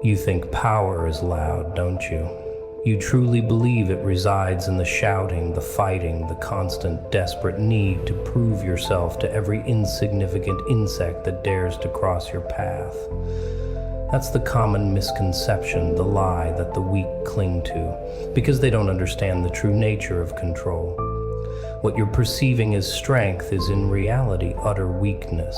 You think power is loud, don't you? You truly believe it resides in the shouting, the fighting, the constant, desperate need to prove yourself to every insignificant insect that dares to cross your path. That's the common misconception, the lie that the weak cling to, because they don't understand the true nature of control. What you're perceiving as strength is in reality utter weakness.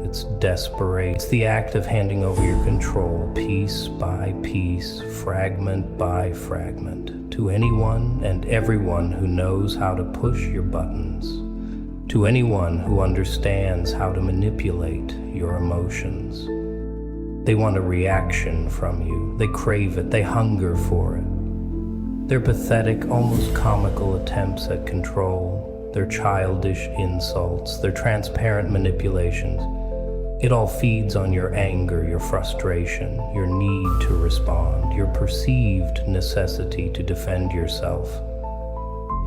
It's desperation. It's the act of handing over your control, piece by piece, fragment by fragment, to anyone and everyone who knows how to push your buttons, to anyone who understands how to manipulate your emotions. They want a reaction from you. They crave it. They hunger for it. Their pathetic, almost comical attempts at control, their childish insults, their transparent manipulations, it all feeds on your anger, your frustration, your need to respond, your perceived necessity to defend yourself.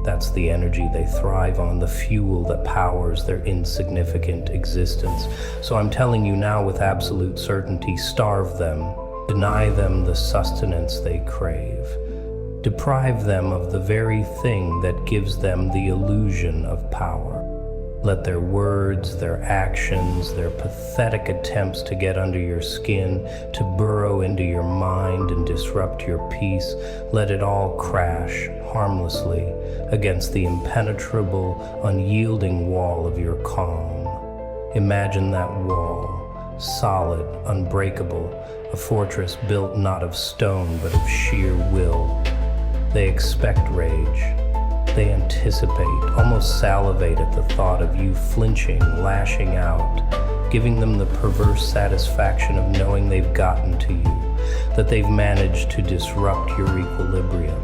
That's the energy they thrive on, the fuel that powers their insignificant existence. So I'm telling you now with absolute certainty, starve them, deny them the sustenance they crave. Deprive them of the very thing that gives them the illusion of power. Let their words, their actions, their pathetic attempts to get under your skin, to burrow into your mind and disrupt your peace, let it all crash harmlessly against the impenetrable, unyielding wall of your calm. Imagine that wall, solid, unbreakable, a fortress built not of stone but of sheer will. They expect rage. They anticipate, almost salivate at the thought of you flinching, lashing out, giving them the perverse satisfaction of knowing they've gotten to you, that they've managed to disrupt your equilibrium.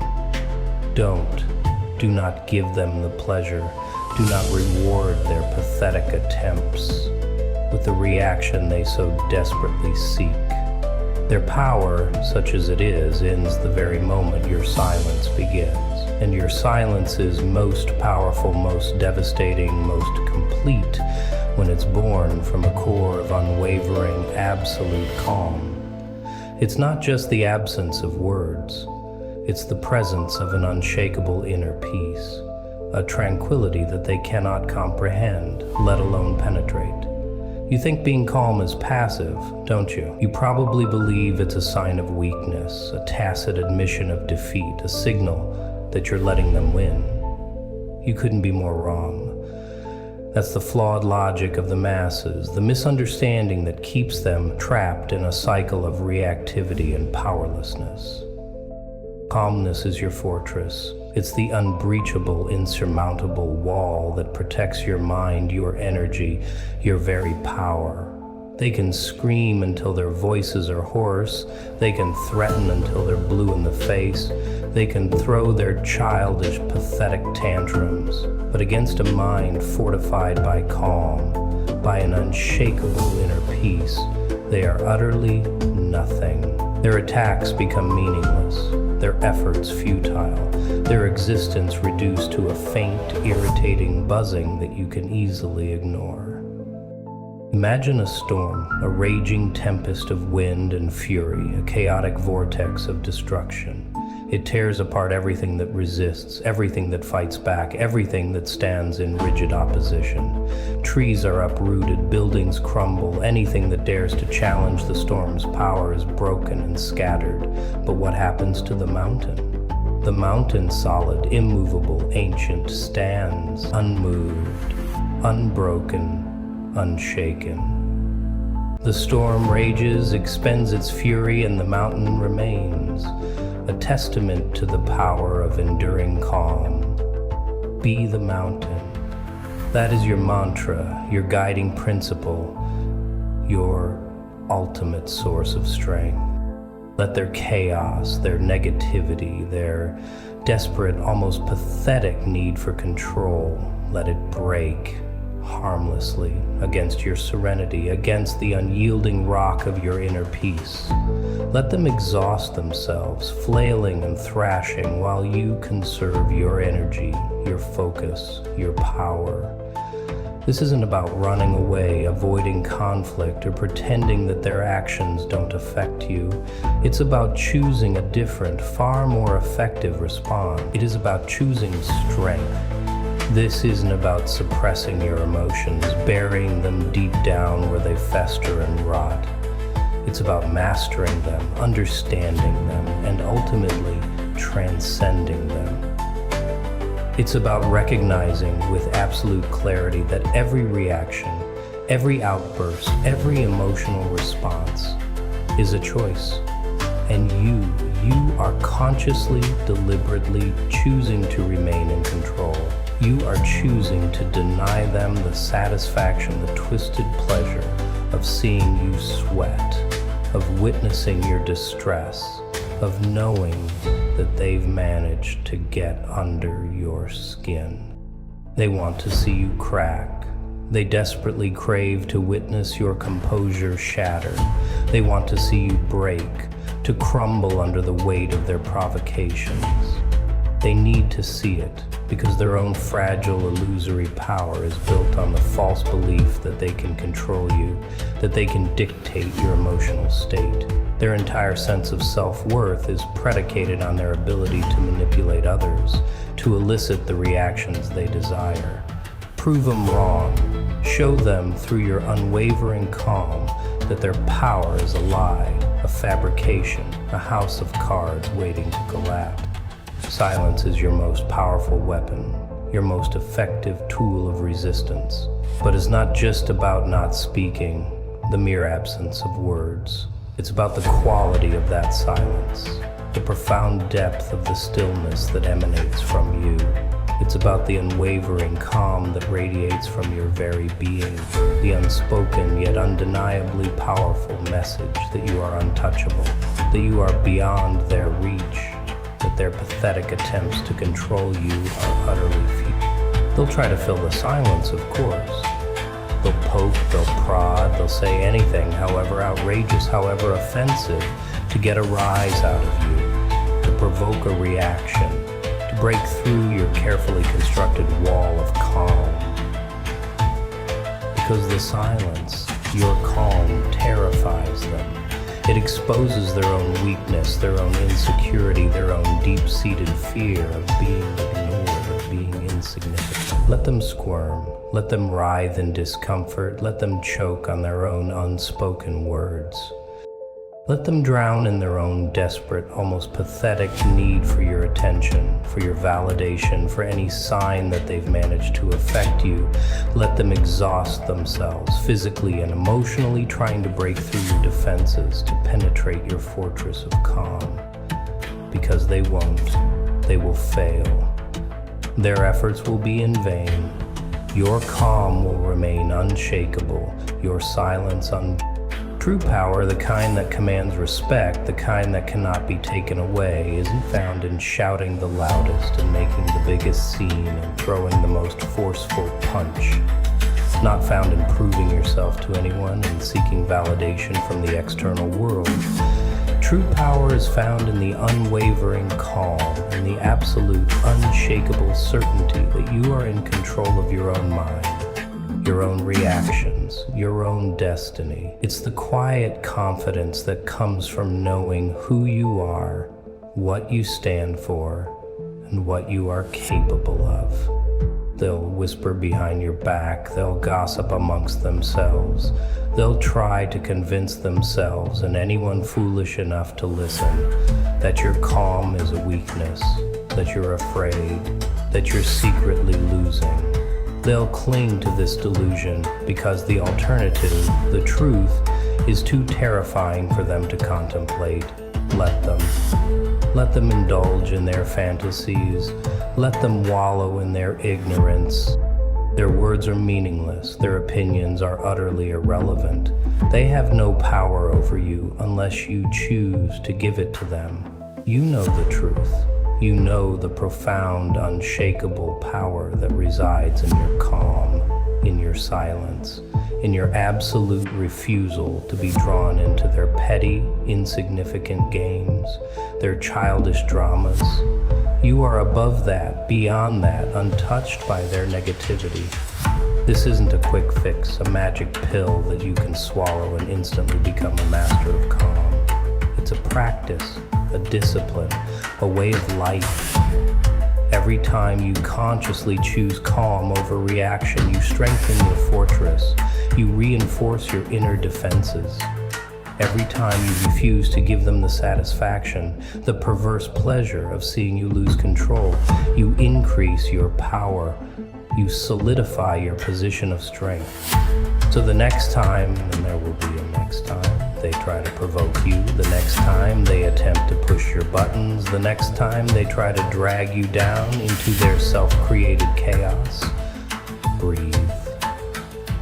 Do not give them the pleasure. Do not reward their pathetic attempts with the reaction they so desperately seek. Their power, such as it is, ends the very moment your silence begins. And your silence is most powerful, most devastating, most complete when it's born from a core of unwavering, absolute calm. It's not just the absence of words. It's the presence of an unshakable inner peace, a tranquility that they cannot comprehend, let alone penetrate. You think being calm is passive, don't you? You probably believe it's a sign of weakness, a tacit admission of defeat, a signal that you're letting them win. You couldn't be more wrong. That's the flawed logic of the masses, the misunderstanding that keeps them trapped in a cycle of reactivity and powerlessness. Calmness is your fortress. It's the unbreachable, insurmountable wall that protects your mind, your energy, your very power. They can scream until their voices are hoarse. They can threaten until they're blue in the face. They can throw their childish, pathetic tantrums. But against a mind fortified by calm, by an unshakable inner peace, they are utterly nothing. Their attacks become meaningless, their efforts futile, their existence reduced to a faint, irritating buzzing that you can easily ignore. Imagine a storm, a raging tempest of wind and fury, a chaotic vortex of destruction. It tears apart everything that resists, everything that fights back, everything that stands in rigid opposition. Trees are uprooted, buildings crumble, anything that dares to challenge the storm's power is broken and scattered. But what happens to the mountain? The mountain, solid, immovable, ancient, stands unmoved, unbroken, unshaken. The storm rages, expends its fury, and the mountain remains, a testament to the power of enduring calm. Be the mountain. That is your mantra, your guiding principle, your ultimate source of strength. Let their chaos, their negativity, their desperate, almost pathetic need for control, let it break harmlessly against your serenity, against the unyielding rock of your inner peace. Let them exhaust themselves, flailing and thrashing, while you conserve your energy, your focus, your power. This isn't about running away, avoiding conflict, or pretending that their actions don't affect you. It's about choosing a different, far more effective response. It is about choosing strength. This isn't about suppressing your emotions, burying them deep down where they fester and rot. It's about mastering them, understanding them, and ultimately transcending them. It's about recognizing with absolute clarity that every reaction, every outburst, every emotional response is a choice. And you are consciously, deliberately choosing to remain in control. You are choosing to deny them the satisfaction, the twisted pleasure of seeing you sweat, of witnessing your distress, of knowing that they've managed to get under your skin. They want to see you crack. They desperately crave to witness your composure shatter. They want to see you break, to crumble under the weight of their provocations. They need to see it because their own fragile, illusory power is built on the false belief that they can control you, that they can dictate your emotional state. Their entire sense of self-worth is predicated on their ability to manipulate others, to elicit the reactions they desire. Prove them wrong. Show them through your unwavering calm that their power is a lie, a fabrication, a house of cards waiting to collapse. Silence is your most powerful weapon, your most effective tool of resistance. But it's not just about not speaking, the mere absence of words. It's about the quality of that silence, the profound depth of the stillness that emanates from you. It's about the unwavering calm that radiates from your very being, the unspoken yet undeniably powerful message that you are untouchable, that you are beyond their reach, that their pathetic attempts to control you are utterly futile. They'll try to fill the silence, of course. They'll poke, they'll prod, they'll say anything, however outrageous, however offensive, to get a rise out of you, to provoke a reaction, to break through your carefully constructed wall of calm. Because the silence, your calm, terrifies them. It exposes their own weakness, their own insecurity, their own deep-seated fear of being ignored or being insignificant. Let them squirm. Let them writhe in discomfort. Let them choke on their own unspoken words. Let them drown in their own desperate, almost pathetic need for your attention, for your validation, for any sign that they've managed to affect you. Let them exhaust themselves, physically and emotionally, trying to break through your defenses, to penetrate your fortress of calm. Because they won't. They will fail. Their efforts will be in vain. Your calm will remain unshakable, your silence True power, the kind that commands respect, the kind that cannot be taken away, isn't found in shouting the loudest and making the biggest scene and throwing the most forceful punch. It's not found in proving yourself to anyone and seeking validation from the external world. True power is found in the unwavering calm, in the absolute, unshakable certainty that you are in control of your own mind, your own reactions, your own destiny. It's the quiet confidence that comes from knowing who you are, what you stand for, and what you are capable of. They'll whisper behind your back, they'll gossip amongst themselves, they'll try to convince themselves and anyone foolish enough to listen that your calm is a weakness, that you're afraid, that you're secretly losing. They'll cling to this delusion because the alternative, the truth, is too terrifying for them to contemplate. Let them. Let them indulge in their fantasies. Let them wallow in their ignorance. Their words are meaningless. Their opinions are utterly irrelevant. They have no power over you unless you choose to give it to them. You know the truth. You know the profound, unshakable power that resides in your calm, in your silence, in your absolute refusal to be drawn into their petty, insignificant games, their childish dramas. You are above that, beyond that, untouched by their negativity. This isn't a quick fix, a magic pill that you can swallow and instantly become a master of calm. It's a practice, a discipline, a way of life. Every time you consciously choose calm over reaction, you strengthen your fortress. You reinforce your inner defenses. Every time you refuse to give them the satisfaction, the perverse pleasure of seeing you lose control, you increase your power. You solidify your position of strength. So the next time, and there will be a next time, they try to provoke you, the next time they attempt to push your buttons, the next time they try to drag you down into their self-created chaos, breathe.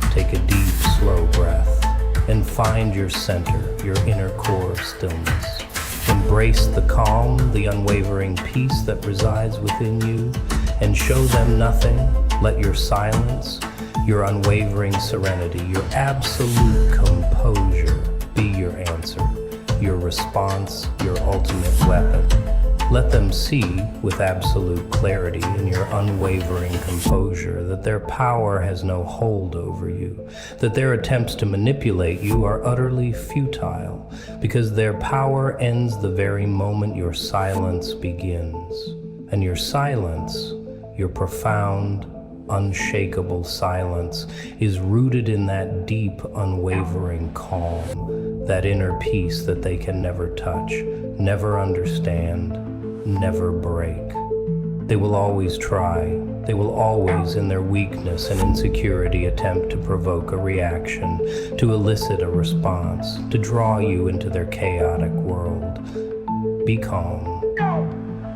Take a deep, slow breath and find your center, your inner core of stillness. Embrace the calm, the unwavering peace that resides within you, and show them nothing. Let your silence, your unwavering serenity, your absolute composure be your answer, your response, your ultimate weapon. Let them see with absolute clarity in your unwavering composure that their power has no hold over you, that their attempts to manipulate you are utterly futile, because their power ends the very moment your silence begins. And your silence, your profound, unshakable silence, is rooted in that deep, unwavering calm, that inner peace that they can never touch, never understand, never break. They will always try. They will always, in their weakness and insecurity, attempt to provoke a reaction, to elicit a response, to draw you into their chaotic world. Be calm.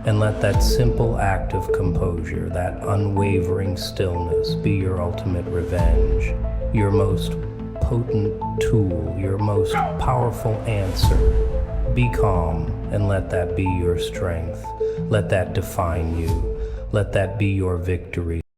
And let that simple act of composure, that unwavering stillness, be your ultimate revenge, your most potent tool, your most powerful answer. Be calm and let that be your strength. Let that define you. Let that be your victory.